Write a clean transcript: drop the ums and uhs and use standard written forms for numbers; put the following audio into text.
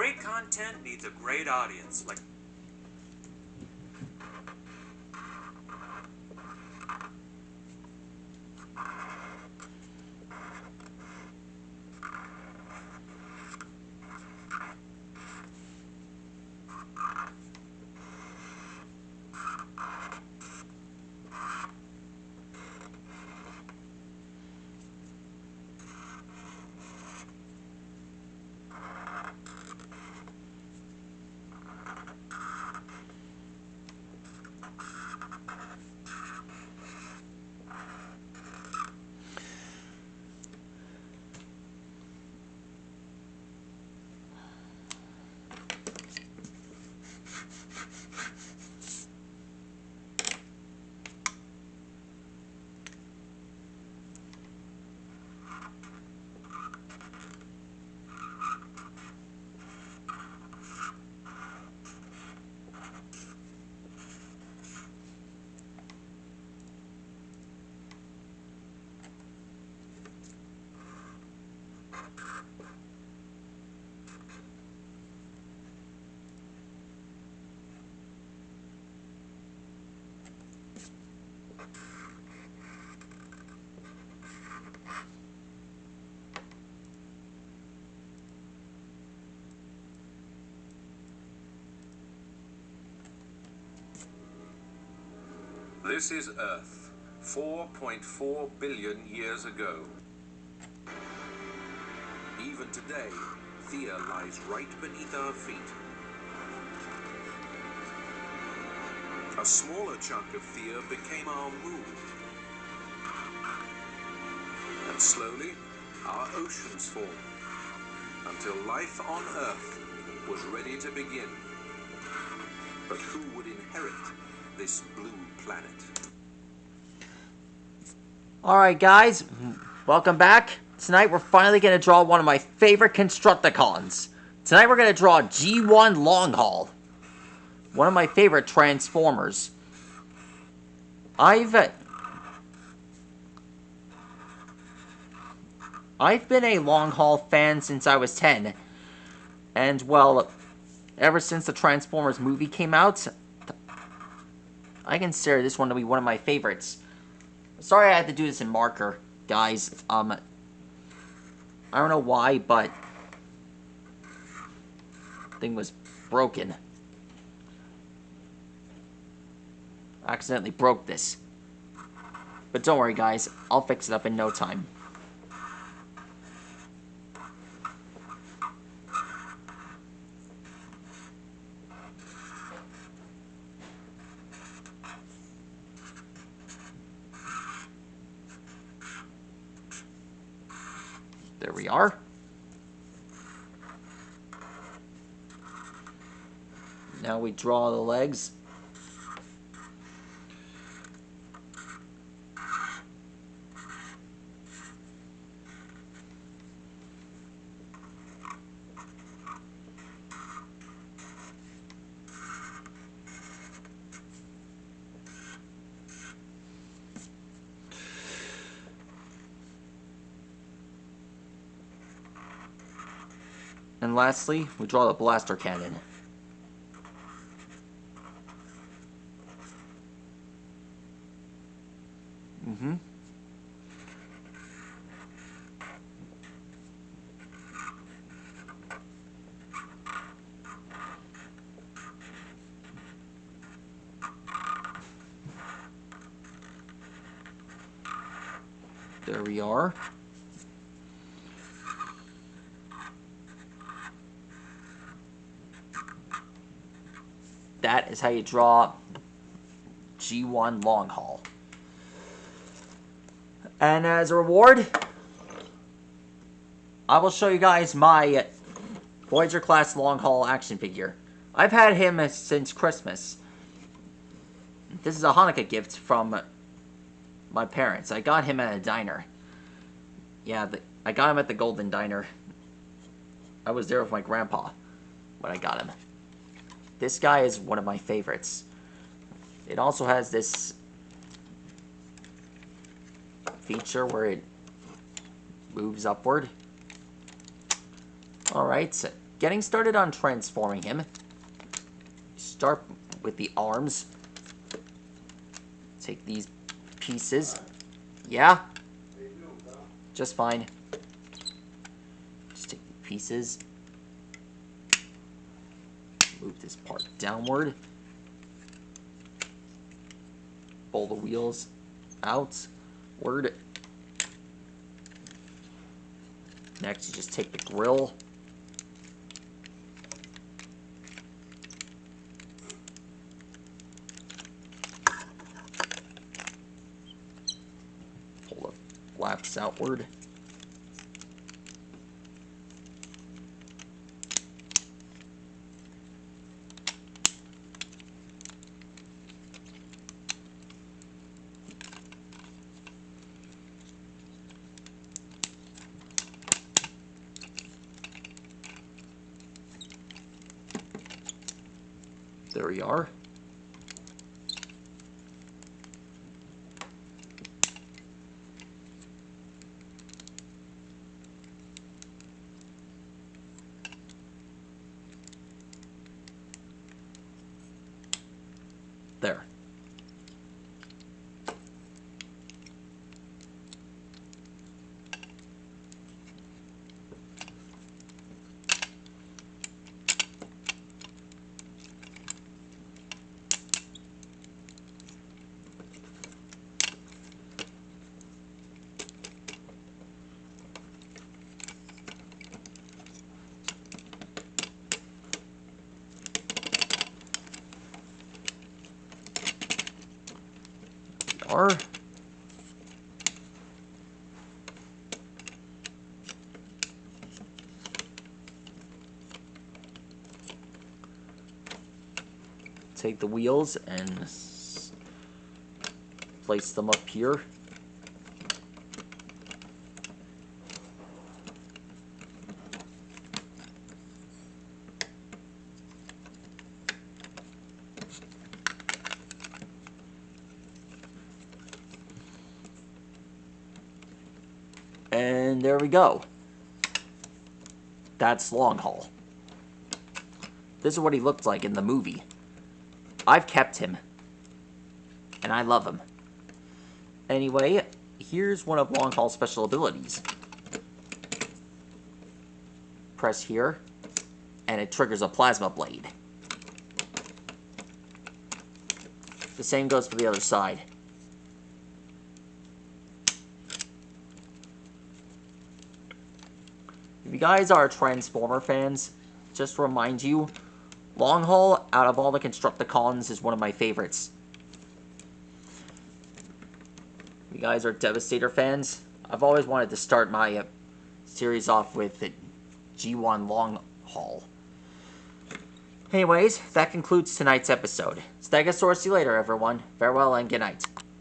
Great content needs a great audience. Like This is Earth, 4.4 billion years ago. Even today, Theia lies right beneath our feet. A smaller chunk of Theia became our moon. And slowly, our oceans formed, until life on Earth was ready to begin. But who would inherit this blue planet? Alright guys, welcome back. Tonight we're finally going to draw one of my favorite Constructicons. Tonight we're going to draw G1 Longhaul. One of my favorite Transformers. I've been a Longhaul fan since I was 10. And well, ever since the Transformers movie came out, I consider this one to be one of my favorites. Sorry I had to do this in marker, guys. I don't know why, but thing was broken. I accidentally broke this. But don't worry, guys. I'll fix it up in no time. There we are. Now we draw the legs. And lastly, we draw the blaster cannon. There we are. That is how you draw G1 Longhaul. And as a reward, I will show you guys my Voyager class Longhaul action figure. I've had him since Christmas. This is a Hanukkah gift from my parents. I got him at a diner. Yeah, I got him at the Golden Diner. I was there with my grandpa when I got him. This guy is one of my favorites. It also has this feature where it moves upward. Alright, so getting started on transforming him. Start with the arms. Take these pieces. Yeah? Just fine. Just take the pieces. Move this part downward. Pull the wheels outward. Next, you just take the grill. Pull the flaps outward. There we are. There. Are. Take the wheels and place them up here. And there we go. That's Long Haul. This is what he looked like in the movie. I've kept him. And I love him. Anyway, here's one of Long Haul's special abilities. Press here, and it triggers a plasma blade. The same goes for the other side. If you guys are Transformer fans, just to remind you, Long Haul, out of all the Constructicons, is one of my favorites. If you guys are Devastator fans, I've always wanted to start my series off with G1 Long Haul. Anyways, that concludes tonight's episode. Stegosaurus, see you later, everyone. Farewell and good night.